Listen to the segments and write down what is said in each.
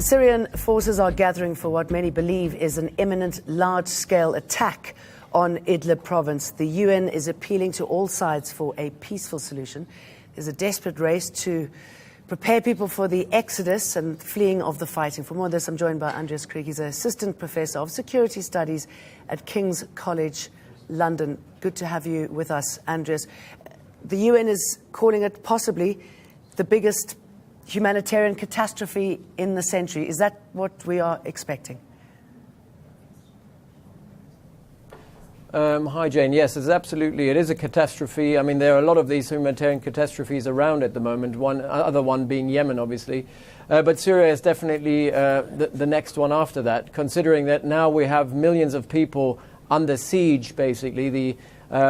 Syrian forces are gathering for what many believe is an imminent large-scale attack on Idlib province. The UN is appealing to all sides for a peaceful solution. There's a desperate race to prepare people for the exodus and fleeing of the fighting. For more on this, I'm joined by Andreas Krieg. He's an assistant professor of security studies at King's College London. Good to have you with us, Andreas. The UN is calling it possibly the biggest humanitarian catastrophe in the century. Is that what we are expecting? Hi, Jane. Yes, it is a catastrophe. I mean, there are a lot of these humanitarian catastrophes around at the moment, other one being Yemen, obviously. But Syria is definitely the next one after that, considering that now we have millions of people under siege, basically. The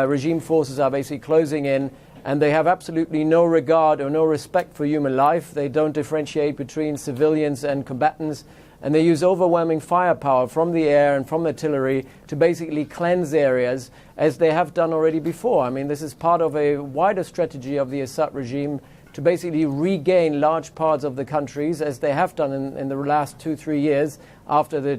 regime forces are basically closing in, and they have absolutely no regard or no respect for human life. They don't differentiate between civilians and combatants. And they use overwhelming firepower from the air and from artillery to basically cleanse areas, as they have done already before. I mean, this is part of a wider strategy of the Assad regime to basically regain large parts of the countries, as they have done in the last 2-3 years, after the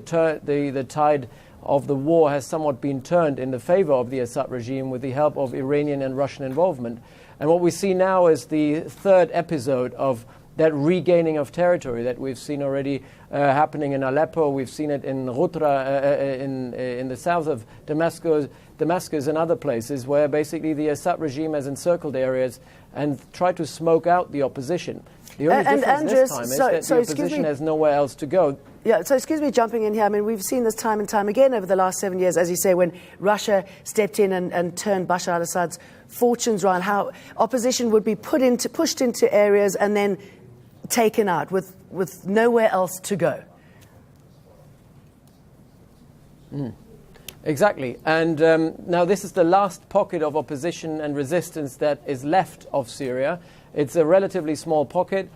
tide of the war has somewhat been turned in the favor of the Assad regime with the help of Iranian and Russian involvement. And what we see now is the third episode of that regaining of territory that we've seen already happening in Aleppo. We've seen it in Ghoutra, in the south of Damascus and other places, where basically the Assad regime has encircled areas and tried to smoke out the opposition. The only difference this time is that the opposition has nowhere else to go. Yeah, so excuse me jumping in here. I mean, we've seen this time and time again over the last 7 years, as you say, when Russia stepped in and turned Bashar al-Assad's fortunes around, how opposition would be pushed into areas and then taken out with nowhere else to go. Exactly. And now this is the last pocket of opposition and resistance that is left of Syria. It's a relatively small pocket.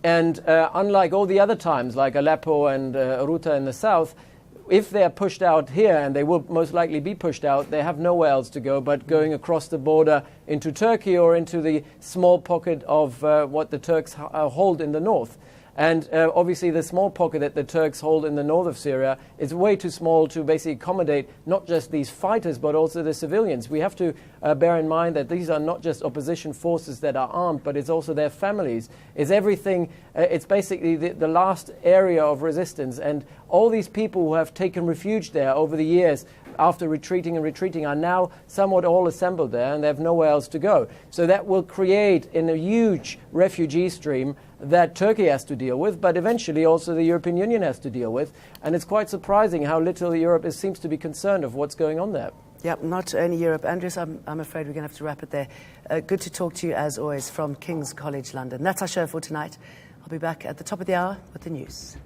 And unlike all the other times, like Aleppo and Ghouta in the south, if they are pushed out here, and they will most likely be pushed out, they have nowhere else to go but going across the border into Turkey or into the small pocket of what the Turks hold in the north. And obviously the small pocket that the Turks hold in the north of Syria is way too small to basically accommodate not just these fighters but also the civilians. We have to bear in mind that these are not just opposition forces that are armed, but it's also their families. It's everything. It's basically the last area of resistance. And all these people who have taken refuge there over the years, after retreating are now somewhat all assembled there, and they have nowhere else to go. So that will create in a huge refugee stream that Turkey has to deal with, but eventually also the European Union has to deal with. And it's quite surprising how little Europe seems to be concerned of what's going on there. Yep, not only Europe. Andreas, I'm afraid we're going to have to wrap it there. Good to talk to you, as always, from King's College London. That's our show for tonight. I'll be back at the top of the hour with the news.